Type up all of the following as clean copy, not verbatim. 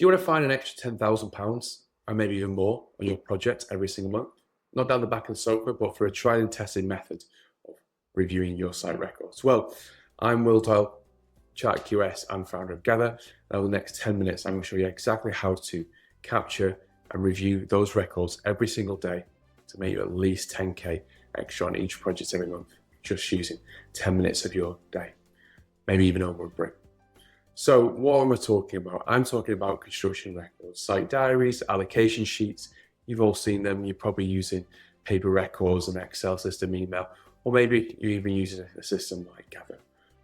Do you want to find an extra £10,000 and maybe even more on your project every single month? Not down the back of the sofa, but for a tried and tested method of reviewing your site records. Well, I'm Will Doyle, Chartered QS and founder of Gather. And over the next 10 minutes, I'm going to show you exactly how to capture and review those records every single day to make you at least 10K extra on each project every month, just using 10 minutes of your day, maybe even over a break. So what am I talking about? I'm talking about construction records, site diaries, allocation sheets. You've all seen them. You're probably using paper records, an Excel system, email, or maybe you're even using a system like Gather.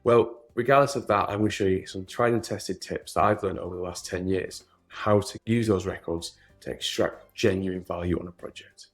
Well, regardless of that, I'm going to show you some tried and tested tips that I've learned over the last 10 years, how to use those records to extract genuine value on a project.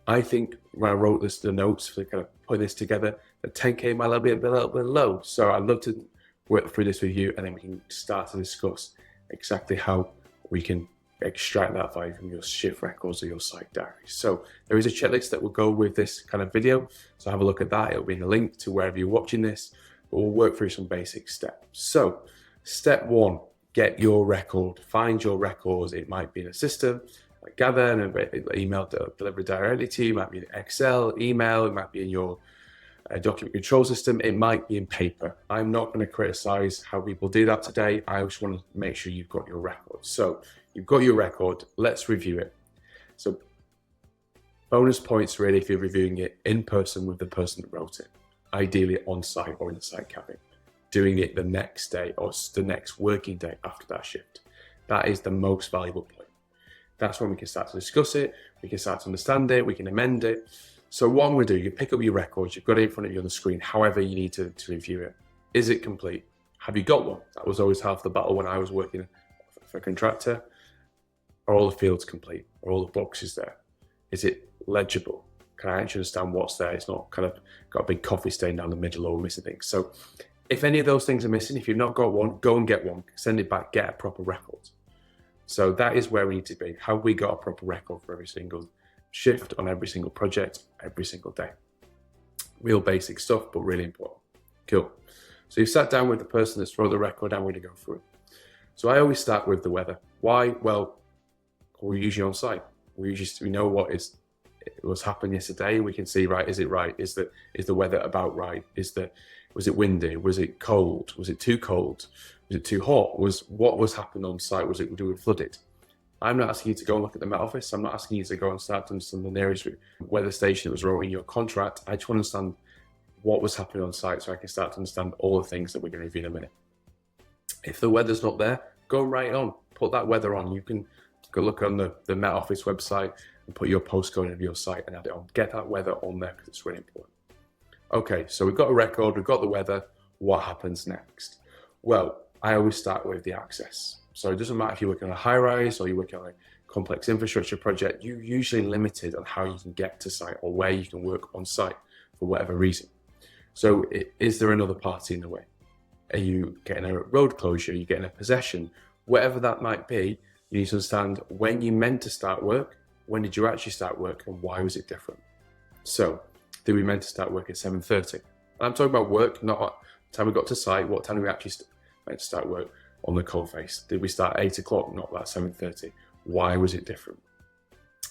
I think when I wrote the notes for kind of putting this together, that 10K might be a little bit low. So I'd love to work through this with you, and then we can start to discuss exactly how we can extract that value from your shift records or your site diaries. So there is a checklist that will go with this kind of video. So have a look at that. It'll be in the link to wherever you're watching this, but we'll work through some basic steps. So step one, get your record, find your records. It might be in a system like Gather and an email delivered directly to you. It might be in Excel, email, it might be in your document control system, it might be in paper. I'm not going to criticize how people do that today. I just want to make sure you've got your record. So you've got your record, let's review it. So bonus points really if you're reviewing it in person with the person that wrote it, ideally on site or in the site cabin, doing it the next day or the next working day after that shift. That is the most valuable point. That's when we can start to discuss it, we can start to understand it, we can amend it. So what I'm going to do, you pick up your records, you've got it in front of you on the screen, however you need to review it. Is it complete? Have you got one? That was always half the battle when I was working for a contractor. Are all the fields complete? Are all the boxes there? Is it legible? Can I actually understand what's there? It's not kind of got a big coffee stain down the middle or missing things. So if any of those things are missing, if you've not got one, go and get one, send it back, get a proper record. So that is where we need to be. Have we got a proper record for every single shift on every single project, every single day? Real basic stuff, but really important. Cool. So you've sat down with the person that's wrote the record and we're going to go through it. So I always start with the weather. Why? Well, we're usually on site. We know what's happened yesterday. We can see, right, is it right? Is the weather about right? Was it windy? Was it cold? Was it too cold? Was it too hot? What was happening on site? Was it flooded? I'm not asking you to go and look at the Met Office. I'm not asking you to go and start to understand the nearest weather station that was wrote in your contract. I just want to understand what was happening on site so I can start to understand all the things that we're going to review in a minute. If the weather's not there, go and write it on. Put that weather on. You can go look on the Met Office website and put your postcode of your site and add it on. Get that weather on there because it's really important. Okay, so we've got a record, we've got the weather. What happens next? Well, I always start with the access. So it doesn't matter if you're working on a high-rise or you're working on a complex infrastructure project, you're usually limited on how you can get to site or where you can work on site for whatever reason. So is there another party in the way? Are you getting a road closure? Are you getting a possession? Whatever that might be, you need to understand when you meant to start work, when did you actually start work, and why was it different? So did we meant to start work at 7:30? And I'm talking about work, not what time we got to site, what time we actually meant to start work. On the cold face, did we start 8 o'clock, not that 7:30? Why was it different?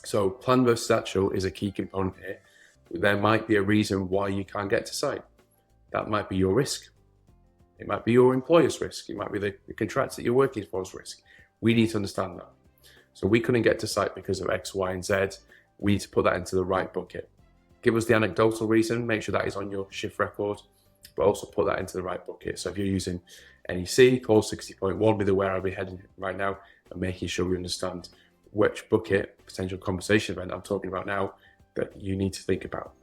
So plan versus actual is a key component here. There might be a reason why you can't get to site. That might be your risk. It might be your employer's risk. It might be the contractor that you're working for's risk. We need to understand that. So we couldn't get to site because of X, Y, and Z. We need to put that into the right bucket. Give us the anecdotal reason, make sure that is on your shift record, but also put that into the right bucket. So if you're using NEC, clause 60.1 be where I'll be heading right now and making sure we understand which bucket, potential compensation event I'm talking about now that you need to think about.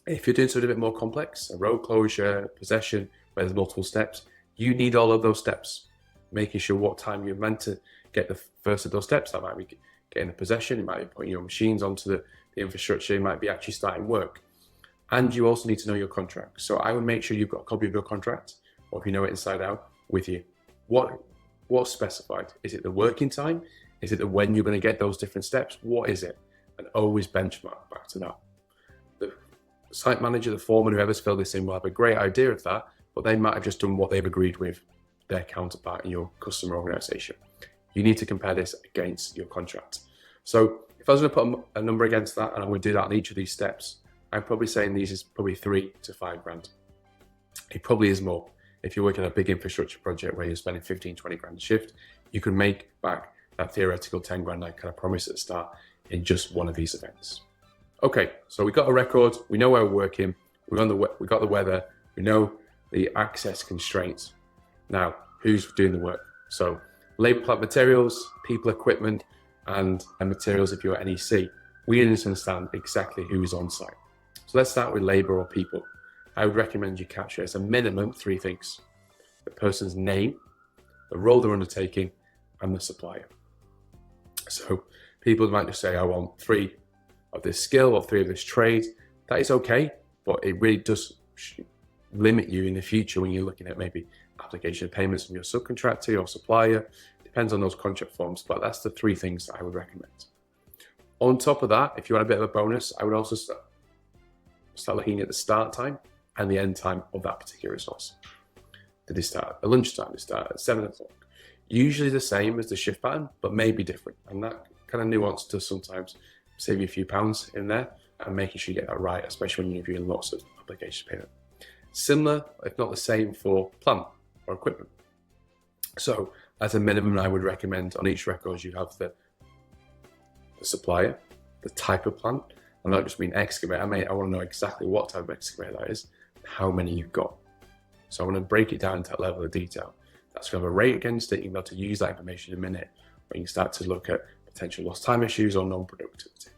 If you're doing something a bit more complex, a road closure, possession, where there's multiple steps, you need all of those steps. Making sure what time you're meant to get the first of those steps. That might be getting a possession, it might be putting your machines onto the infrastructure, it might be actually starting work. And you also need to know your contract. So I would make sure you've got a copy of your contract, or if you know it inside out, with you. What's specified? Is it the working time? Is it the when you're going to get those different steps? What is it? And always benchmark back to that. The site manager, the foreman, whoever's filled this in will have a great idea of that, but they might have just done what they've agreed with their counterpart in your customer organization. you need to compare this against your contract. So if I was going to put a number against that, and I'm going to do that on each of these steps, I'm probably saying these is probably 3 to 5 grand. It probably is more. If you're working on a big infrastructure project where you're spending 15, 20 grand a shift, you can make back that theoretical 10 grand I kind of promised at the start in just one of these events. Okay, so we got a record, we know where we're working, we got the weather, we know the access constraints. Now, who's doing the work? So labor, plant, materials, people, equipment, and materials if you're NEC. We need to understand exactly who is on site. So let's start with labor or people. I would recommend you capture as a minimum 3 things: the person's name, the role they're undertaking, and the supplier. So people might just say, I want 3 of this skill or 3 of this trade. That is okay, but it really does limit you in the future when you're looking at maybe application of payments from your subcontractor or supplier. Depends on those contract forms, but that's the 3 things that I would recommend. On top of that, if you want a bit of a bonus, I would also start looking at the start time and the end time of that particular resource. Did they start at lunchtime? Did they start at 7 o'clock? Usually the same as the shift pattern, but maybe different. And that kind of nuance does sometimes save you a few pounds in there and making sure you get that right, especially when you're doing lots of application payment. Similar, if not the same, for plant or equipment. So as a minimum, I would recommend on each record you have the supplier, the type of plant. I don't just mean excavator. I want to know exactly what type of excavator that is, how many you've got. So I want to break it down to that level of detail. That's going to have a rate against it. You'll be able to use that information in a minute when you start to look at potential lost time issues or non-productivity.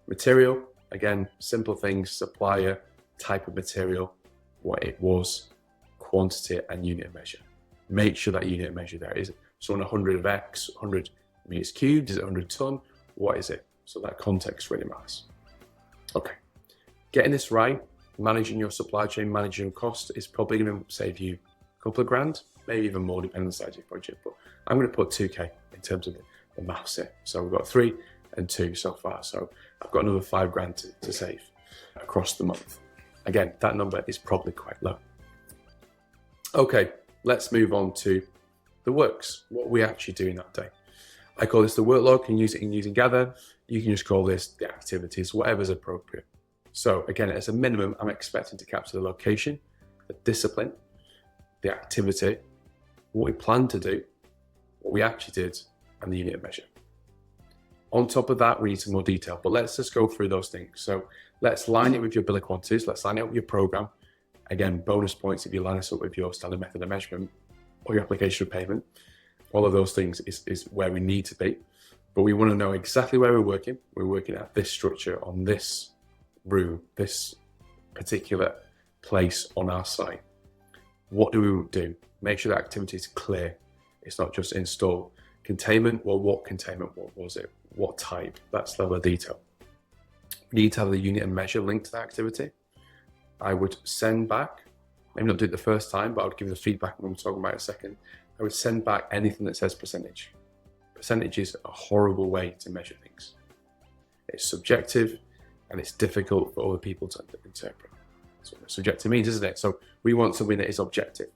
Material, again, simple things: supplier, type of material, what it was, quantity, and unit of measure. Make sure that unit of measure there is. So on 100 of X, 100 meters cubed, is it 100 ton? What is it? So that context really matters. Okay, getting this right, managing your supply chain, managing your cost is probably going to save you a couple of grand, maybe even more depending on the size of your project. But I'm going to put 2K in terms of the maths here. So we've got 3 and 2 so far. So I've got another 5 grand to save across the month. Again, that number is probably quite low. Okay, let's move on to the works, what we actually do in that day. I call this the work log. You can use it in using Gather. You can just call this the activities, whatever's appropriate. So again, as a minimum, I'm expecting to capture the location, the discipline, the activity, what we plan to do, what we actually did, and the unit of measure. On top of that, we need some more detail, but let's just go through those things. So let's line it with your bill of quantities. Let's line it up with your program. Again, bonus points if you line us up with your standard method of measurement or your application of payment. All of those things is where we need to be, but we want to know exactly where we're working. We're working at this structure on this room, this particular place on our site. What do we do? Make sure that activity is clear. It's not just install containment. Well, what containment? What was it? What type? That's level of detail. We need to have the unit and measure linked to that activity. I would send back, maybe not do it the first time, but I would give the feedback when we're talking about it in a second. I would send back anything that says percentage. Percentage is a horrible way to measure things. It's subjective and it's difficult for other people to interpret. That's what subjective means, isn't it? So we want something that is objective.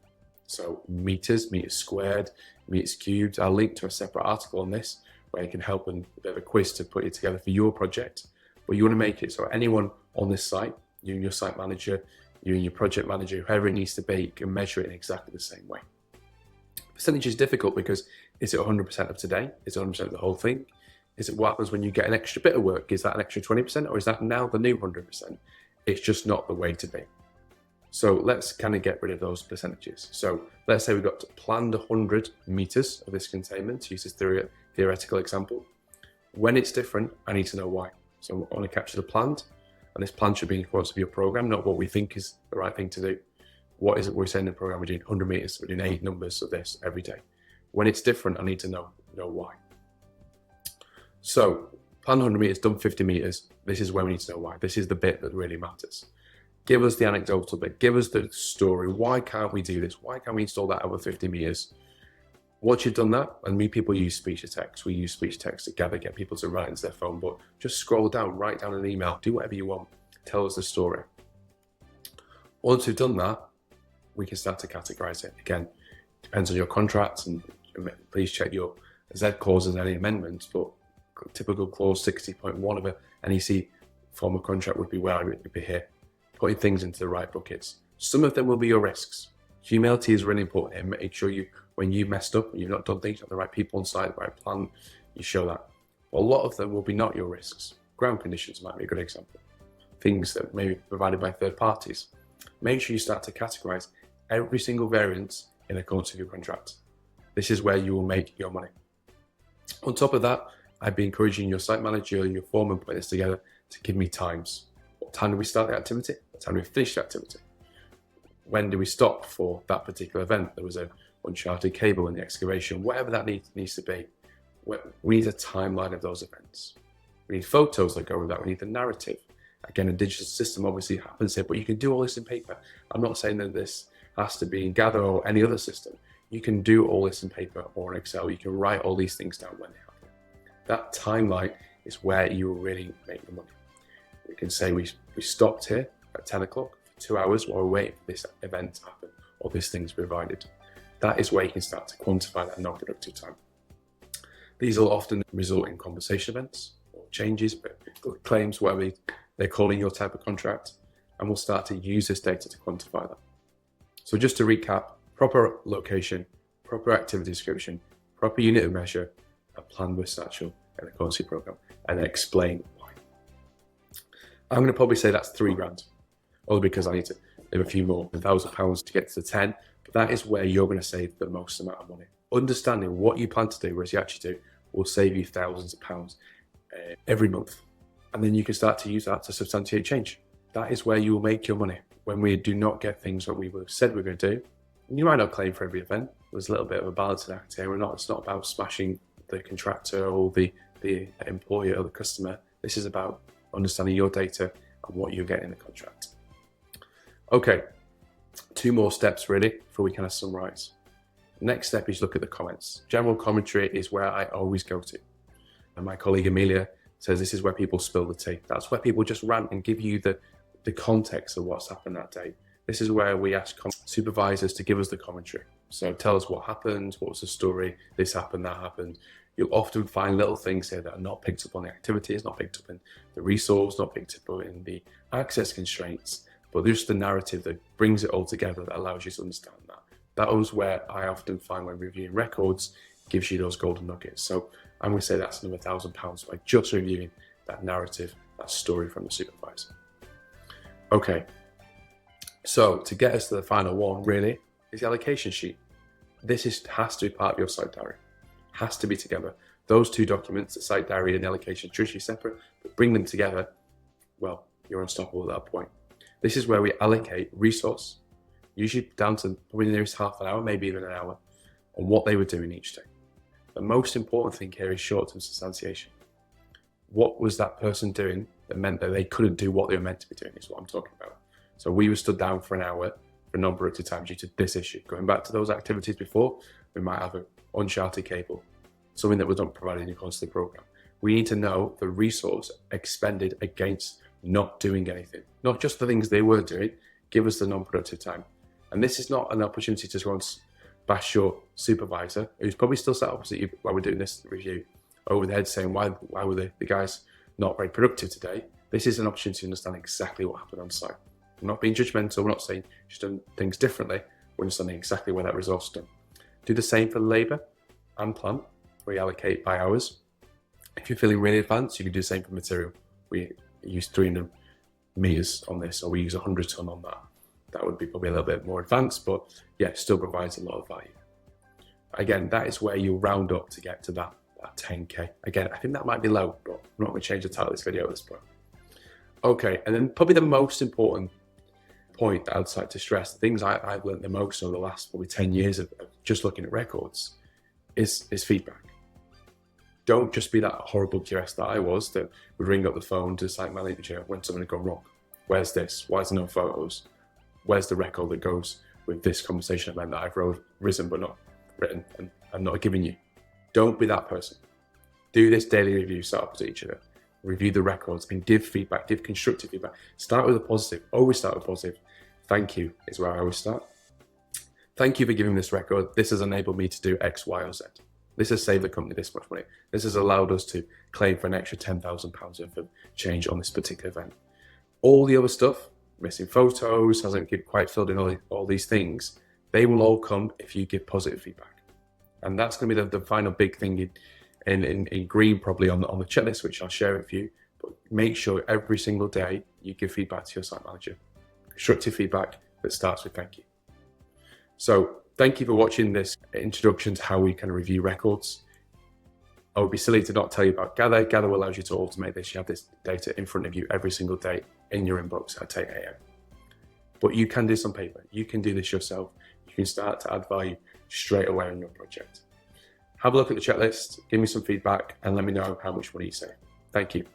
So meters squared, meters cubed. I'll link to a separate article on this where you can help and a bit of a quiz to put it together for your project. But you want to make it so anyone on this site, you and your site manager, you and your project manager, whoever it needs to be, can measure it in exactly the same way. Percentage is difficult because is it 100% of today? Is it 100% of the whole thing? Is it what happens when you get an extra bit of work? Is that an extra 20% or is that now the new 100%? It's just not the way to be. So let's kind of get rid of those percentages. So let's say we've got planned 100 meters of this containment, to use this theoretical example. When it's different, I need to know why. So I want to capture the planned, and this plan should be in accordance with your program, not what we think is the right thing to do. What is it we're saying in the program? We're doing 100 meters, we're doing 8 numbers of this every day. When it's different, I need to know why. So plan 100 meters, done 50 meters. This is where we need to know why. This is the bit that really matters. Give us the anecdotal bit. Give us the story. Why can't we do this? Why can't we install that over 50 meters? Once you've done that, and me, people use speech to text. We use speech to text together, get people to write into their phone, but just scroll down, write down an email, do whatever you want. Tell us the story. Once we've done that, we can start to categorize it. Again, depends on your contracts, and please check your Z clauses any amendments, but typical clause 60.1 of a NEC form of contract would be where I would be here, putting things into the right buckets. Some of them will be your risks. Humility is really important here. Make sure you, when you messed up, you've not done things, you have the right people on site, the right plan, you show that. But a lot of them will be not your risks. Ground conditions might be a good example. Things that may be provided by third parties. Make sure you start to categorize every single variance in accordance with your contract. This is where you will make your money. On top of that, I'd be encouraging your site manager or your foreman put this together to give me times. What time do we start the activity? What time do we finish the activity? When do we stop for that particular event? There was an uncharted cable in the excavation, whatever that needs to be. We need a timeline of those events. We need photos that go with that. We need the narrative. Again, a digital system obviously happens here, but you can do all this in paper. I'm not saying that this has to be in Gather or any other system. You can do all this in paper or in Excel. You can write all these things down when they happen. That timeline is where you will really make the money. We can say we stopped here at 10 o'clock for 2 hours while we're waiting for this event to happen or this thing's provided. That is where you can start to quantify that non-productive time. These will often result in conversation events or changes, claims, whatever they're calling your type of contract, and we'll start to use this data to quantify that. So just to recap, proper location, proper activity description, proper unit of measure, a plan with satchel and a currency program, and then explain why. I'm going to probably say that's £3,000, only because I need to leave a few more than £1,000 to get to the 10, but that is where you're going to save the most amount of money. Understanding what you plan to do, whereas you actually do, will save you thousands of pounds every month. And then you can start to use that to substantiate change. That is where you will make your money. When we do not get things that we said we're going to do, and you might not claim for every event. There's a little bit of a balancing act here. It's not about smashing the contractor or the employer or the customer. This is about understanding your data and what you're getting in the contract. Okay, 2 more steps really before we kind of summarize. Next step is look at the comments. General commentary is where I always go to. And my colleague Amelia says this is where people spill the tea. That's where people just rant and give you the context of what's happened that day. This is where we ask supervisors to give us the commentary. So tell us what happened, what was the story, this happened, that happened. You'll often find little things here that are not picked up on the activities, not picked up in the resource, not picked up in the access constraints, but just the narrative that brings it all together that allows you to understand that. That is where I often find when reviewing records, gives you those golden nuggets. So I'm going to say that's another £1,000 by just reviewing that narrative, that story from the supervisor. Okay, so to get us to the final one really is the allocation sheet. This has to be part of your site diary, has to be together. Those 2 documents, the site diary and the allocation, traditionally separate, but bring them together, well, you're unstoppable at that point. This is where we allocate resource, usually down to probably the nearest half an hour, maybe even an hour, on what they were doing each day. The most important thing here is short-term substantiation. What was that person doing that meant that they couldn't do what they were meant to be doing is what I'm talking about. So we were stood down for an hour for non-productive time due to this issue. Going back to those activities before, we might have an uncharted cable, something that was not provided in your constant program. We need to know the resource expended against not doing anything, not just the things they were doing, give us the non-productive time. And this is not an opportunity to go and bash your supervisor, who's probably still sat opposite you while we're doing this review, over the head saying, why were the guys not very productive today? This is an opportunity to understand exactly what happened on site. We're not being judgmental, we're not saying you've done things differently, we're understanding exactly where that resource is done. Do the same for labour and plant, where you allocate by hours. If you're feeling really advanced, you can do the same for material. We use 300 metres on this, or we use 100 tonne on that. That would be probably a little bit more advanced, but yeah, still provides a lot of value. Again, that is where you round up to get to that 10K. Again, I think that might be low, but I'm not going to change the title of this video at this point. Okay, and then probably the most important point that I'd like to stress, the things I've learned the most over the last probably 10 years of just looking at records, is feedback. Don't just be that horrible QS that I was that would ring up the phone to the site manager when something had gone wrong. Where's this? Why is there no photos? Where's the record that goes with this conversation event that I've risen but not written and not given you? Don't be that person. Do this daily review, start opposite each other. Review the records and give feedback, give constructive feedback. Start with a positive, always start with positive. Thank you is where I always start. Thank you for giving me this record. This has enabled me to do X, Y, or Z. This has saved the company this much money. This has allowed us to claim for an extra £10,000 worth of change on this particular event. All the other stuff, missing photos, hasn't quite filled in all these things, they will all come if you give positive feedback. And that's going to be the final big thing in green, probably on the checklist, which I'll share with you. But make sure every single day you give feedback to your site manager. Constructive feedback that starts with thank you. So thank you for watching this introduction to how we can review records. I would be silly to not tell you about Gather. Gather allows you to automate this. You have this data in front of you every single day in your inbox at 8 a.m. But you can do this on paper. You can do this yourself. You can start to add value straight away on your project. Have a look at the checklist, give me some feedback, and let me know how much money you save. Thank you.